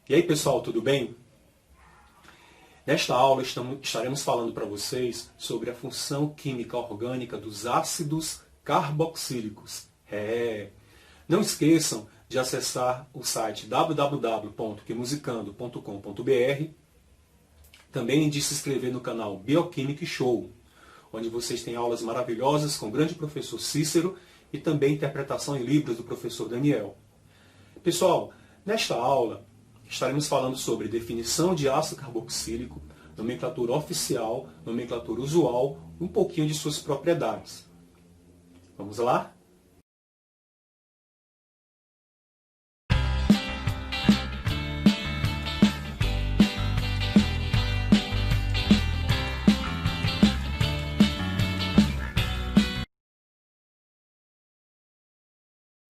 E aí pessoal, tudo bem? Nesta aula estaremos falando para vocês sobre a função química orgânica dos ácidos carboxílicos. Não esqueçam de acessar o site www.quemusicando.com.br, também de se inscrever no canal Bioquímica Show, onde vocês têm aulas maravilhosas com o grande professor Cícero e também interpretação em libras do professor Daniel. Pessoal, nesta aula estaremos falando sobre definição de ácido carboxílico, nomenclatura oficial, nomenclatura usual e um pouquinho de suas propriedades. Vamos lá?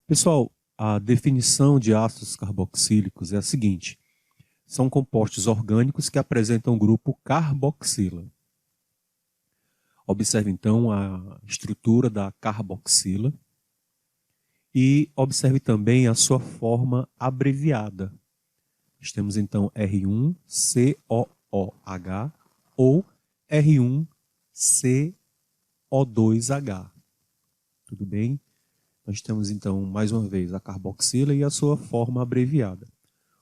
Pessoal, a definição de ácidos carboxílicos é a seguinte: são compostos orgânicos que apresentam o grupo carboxila. Observe então a estrutura da carboxila e observe também a sua forma abreviada. Nós temos então R1COOH ou R1CO2H. Tudo bem? Nós temos então mais uma vez a carboxila e a sua forma abreviada.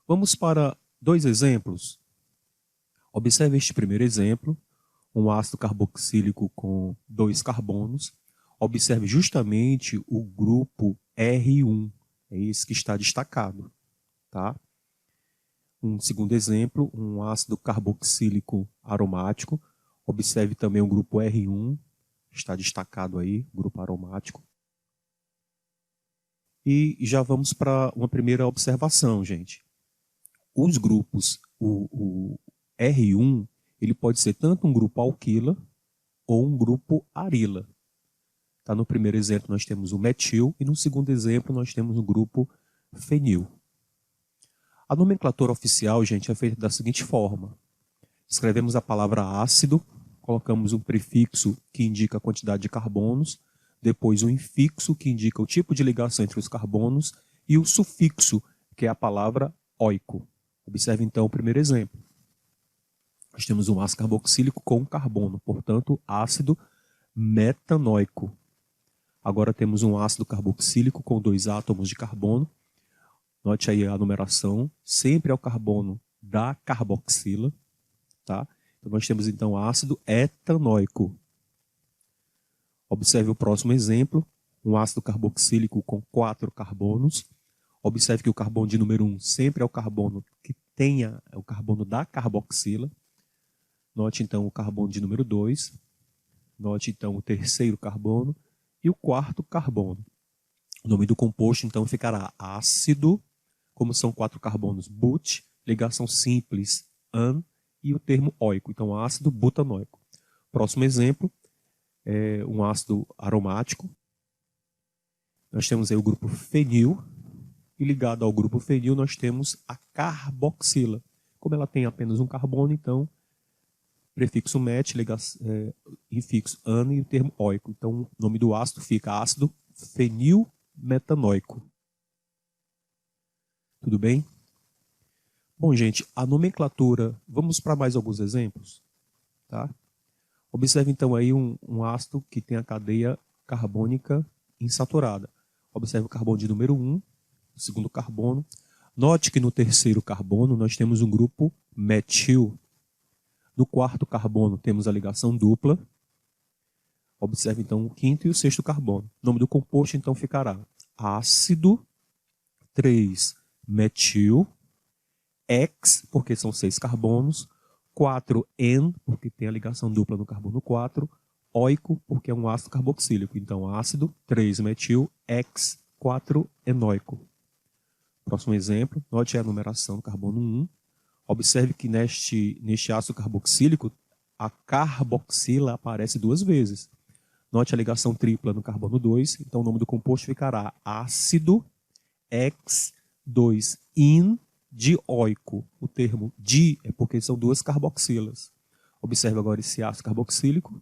Vamos para dois exemplos. Observe este primeiro exemplo, um ácido carboxílico com 2 carbonos. Observe justamente o grupo R1, é esse que está destacado. Tá? Um segundo exemplo, um ácido carboxílico aromático. Observe também o grupo R1, está destacado aí, grupo aromático. E já vamos para uma primeira observação, gente. Os grupos, o R1, ele pode ser tanto um grupo alquila ou um grupo arila. Tá? No primeiro exemplo nós temos o metil e no segundo exemplo nós temos o grupo fenil. A nomenclatura oficial, gente, é feita da seguinte forma. Escrevemos a palavra ácido, colocamos um prefixo que indica a quantidade de carbonos, depois o infixo, que indica o tipo de ligação entre os carbonos, e o sufixo, que é a palavra oico. Observe então o primeiro exemplo. Nós temos um ácido carboxílico com carbono, portanto, ácido metanoico. Agora temos um ácido carboxílico com 2 átomos de carbono. Note aí a numeração, sempre é o carbono da carboxila. Tá? Então nós temos então ácido etanoico. Observe o próximo exemplo, um ácido carboxílico com 4 carbonos. Observe que o carbono de número 1 sempre é o carbono que tenha o carbono da carboxila. Note então o carbono de número 2. Note então o terceiro carbono e o quarto carbono. O nome do composto então ficará ácido, como são 4 carbonos, but, ligação simples, an, e o termo oico, então ácido butanoico. Próximo exemplo, um ácido aromático. Nós temos aí o grupo fenil, e ligado ao grupo fenil nós temos a carboxila. Como ela tem apenas um carbono, então, prefixo met, infixo an e o termo oico. Então, o nome do ácido fica ácido fenilmetanoico. Tudo bem? Bom, gente, a nomenclatura, vamos para mais alguns exemplos, tá? Observe então aí um ácido que tem a cadeia carbônica insaturada. Observe o carbono de número 1, o segundo carbono. Note que no terceiro carbono nós temos um grupo metil. No quarto carbono temos a ligação dupla. Observe então o quinto e o sexto carbono. O nome do composto então ficará ácido 3-metil, X, porque são 6 carbonos, 4-N, porque tem a ligação dupla no carbono 4, oico, porque é um ácido carboxílico. Então, ácido 3-metil, X, 4-enoico. Próximo exemplo, note a numeração do carbono 1. Observe que neste ácido carboxílico, a carboxila aparece 2 vezes. Note a ligação tripla no carbono 2, então o nome do composto ficará ácido X2-in dioico. O termo di é porque são 2 carboxilas. Observe agora esse ácido carboxílico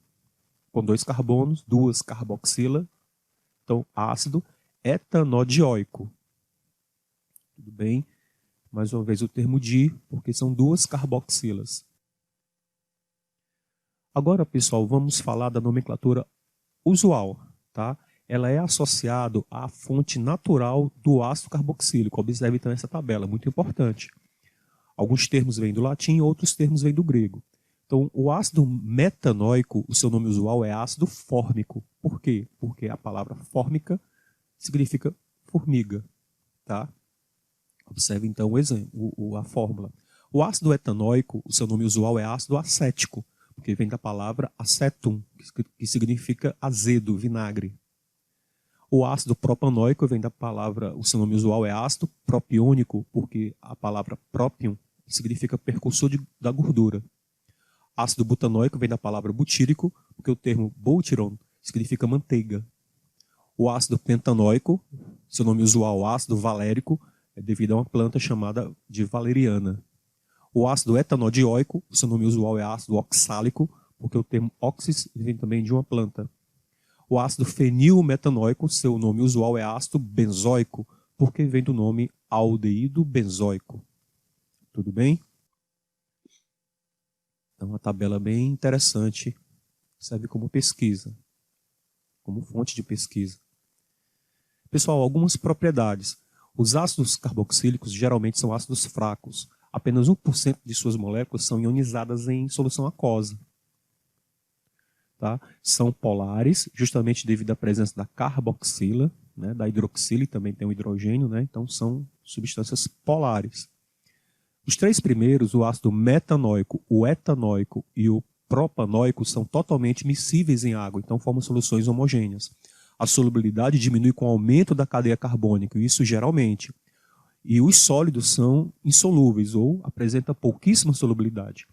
com 2 carbonos, 2 carboxila. Então, ácido etanodioico. Tudo bem? mais uma vez o termo di, porque são duas carboxilas. Agora, pessoal, vamos falar da nomenclatura usual, tá? Ela é associada à fonte natural do ácido carboxílico. Observe então essa tabela, muito importante. Alguns termos vêm do latim, outros termos vêm do grego. Então, o ácido metanóico, o seu nome usual é ácido fórmico. Por quê? Porque a palavra fórmica significa formiga, tá? Observe então o exemplo, a fórmula. O ácido etanóico, o seu nome usual é ácido acético, porque vem da palavra acetum, que significa azedo, vinagre. O ácido propanóico vem da palavra, o seu nome usual é ácido propiônico, porque a palavra própion significa percursor da gordura. Ácido butanóico vem da palavra butírico, porque o termo butyron significa manteiga. O ácido pentanóico, seu nome usual ácido valérico, é devido a uma planta chamada de valeriana. O ácido etanodioico, seu nome usual é ácido oxálico, porque o termo oxis vem também de uma planta. O ácido fenilmetanoico, seu nome usual é ácido benzoico, porque vem do nome aldeído benzoico. Tudo bem? É uma tabela bem interessante, serve como pesquisa, como fonte de pesquisa. Pessoal, algumas propriedades. Os ácidos carboxílicos geralmente são ácidos fracos. Apenas 1% de suas moléculas são ionizadas em solução aquosa. Tá? São polares, justamente devido à presença da carboxila, né, da hidroxila, e também tem o hidrogênio, né, então são substâncias polares. Os três primeiros, o ácido metanóico, o etanóico e o propanóico, são totalmente miscíveis em água, então formam soluções homogêneas. A solubilidade diminui com o aumento da cadeia carbônica, isso geralmente. E os sólidos são insolúveis ou apresentam pouquíssima solubilidade.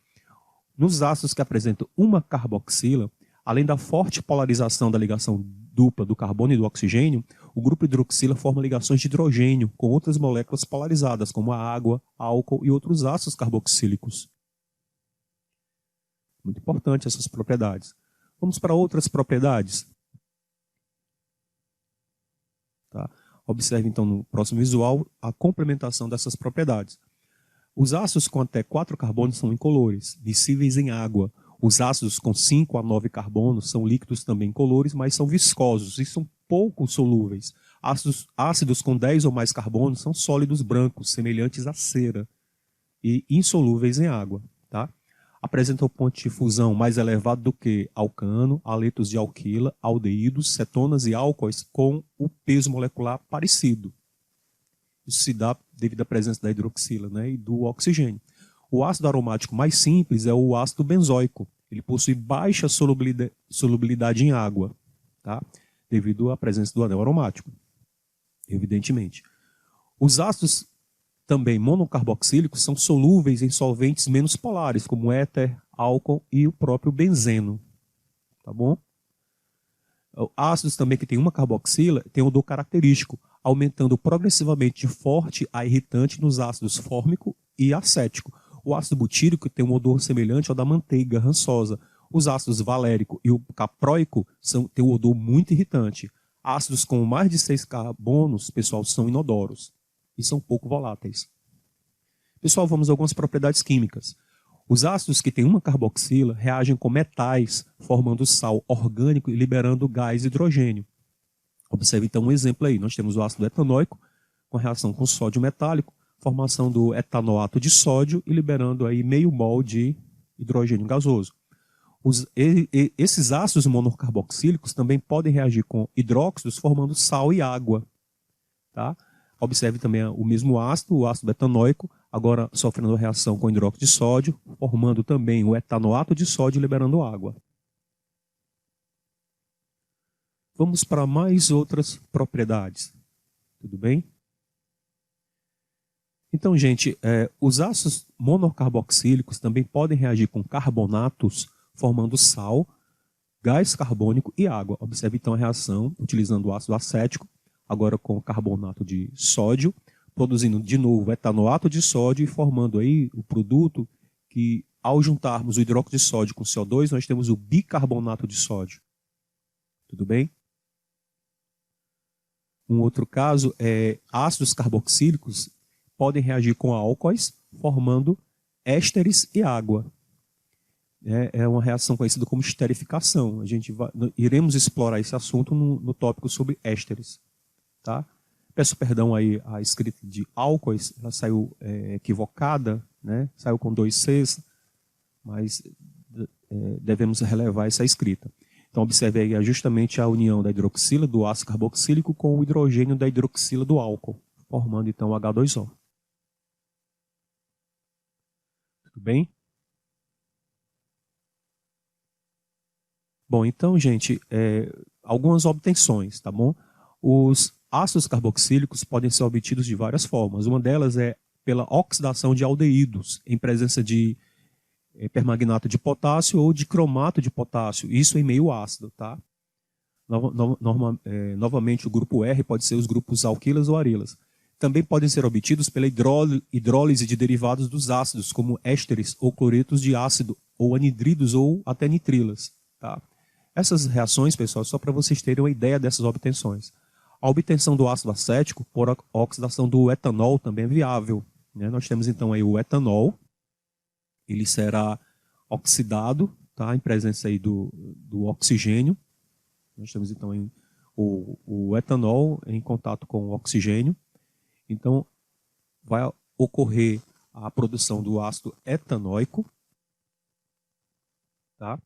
Nos ácidos que apresentam uma carboxila, além da forte polarização da ligação dupla do carbono e do oxigênio, o grupo hidroxila forma ligações de hidrogênio com outras moléculas polarizadas, como a água, álcool e outros ácidos carboxílicos. Muito importante essas propriedades. Vamos para outras propriedades. Tá? Observe então no próximo visual a complementação dessas propriedades. Os ácidos com até 4 carbonos são incolores, miscíveis em água. Os ácidos com 5 a 9 carbonos são líquidos também incolores, mas são viscosos e são pouco solúveis. Ácidos com 10 ou mais carbonos são sólidos brancos, semelhantes à cera, e insolúveis em água. Tá? Apresentam ponto de fusão mais elevado do que alcano, haletos de alquila, aldeídos, cetonas e álcoois com o peso molecular parecido. Isso se dá devido à presença da hidroxila, né, e do oxigênio. O ácido aromático mais simples é o ácido benzoico. Ele possui baixa solubilidade em água, tá? Devido à presença do anel aromático, evidentemente. Os ácidos também monocarboxílicos são solúveis em solventes menos polares, como éter, álcool e o próprio benzeno. Tá bom? Ácidos também que têm uma carboxila têm odor característico, aumentando progressivamente de forte a irritante nos ácidos fórmico e acético. O ácido butírico tem um odor semelhante ao da manteiga rançosa. Os ácidos valérico e o caproico têm um odor muito irritante. Ácidos com mais de 6 carbonos, pessoal, são inodoros e são pouco voláteis. Pessoal, vamos a algumas propriedades químicas. Os ácidos que têm uma carboxila reagem com metais, formando sal orgânico e liberando gás hidrogênio. Observe então um exemplo aí. Nós temos o ácido etanóico com reação com sódio metálico, formação do etanoato de sódio e liberando aí meio mol de hidrogênio gasoso. Esses ácidos monocarboxílicos também podem reagir com hidróxidos, formando sal e água. Tá? Observe também o mesmo ácido, o ácido etanóico, agora sofrendo reação com hidróxido de sódio, formando também o etanoato de sódio e liberando água. Vamos para mais outras propriedades. Tudo bem? Então, gente, os ácidos monocarboxílicos também podem reagir com carbonatos, formando sal, gás carbônico e água. Observe então a reação utilizando o ácido acético, agora com carbonato de sódio, produzindo de novo etanoato de sódio e formando aí o produto que, ao juntarmos o hidróxido de sódio com CO2, nós temos o bicarbonato de sódio. Tudo bem? Um outro caso é ácidos carboxílicos podem reagir com álcoois, formando ésteres e água. É uma reação conhecida como esterificação. Iremos explorar esse assunto no tópico sobre ésteres. Tá? Peço perdão aí a escrita de álcoois, ela saiu equivocada, né? Saiu com 2 Cs, mas devemos relevar essa escrita. Então observe aí justamente a união da hidroxila do ácido carboxílico com o hidrogênio da hidroxila do álcool, formando então o H2O. Tudo bem? Bom, então, gente, algumas obtenções, tá bom? Os ácidos carboxílicos podem ser obtidos de várias formas. Uma delas é pela oxidação de aldeídos, em presença de permanganato de potássio ou de cromato de potássio, isso em meio ácido, tá? Novamente, o grupo R pode ser os grupos alquilas ou arilas. Também podem ser obtidos pela hidrólise de derivados dos ácidos, como ésteres ou cloretos de ácido, ou anidridos ou até nitrilas, tá? Essas reações, pessoal, só para vocês terem uma ideia dessas obtenções. A obtenção do ácido acético por oxidação do etanol também é viável, né? Nós temos então aí o etanol, ele será oxidado, tá? Em presença aí do oxigênio. Nós temos então aí o etanol em contato com o oxigênio. Então vai ocorrer a produção do ácido etanóico, tá?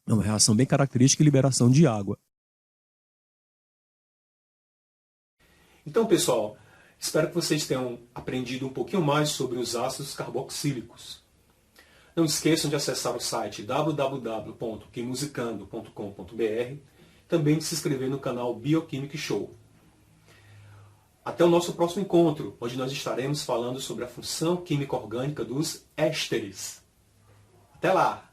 É uma reação bem característica e liberação de água. Então, pessoal, espero que vocês tenham aprendido um pouquinho mais sobre os ácidos carboxílicos. Não esqueçam de acessar o site www.quemusicando.com.br, também de se inscrever no canal Biochemic Show. Até o nosso próximo encontro, onde nós estaremos falando sobre a função química orgânica dos ésteres. Até lá!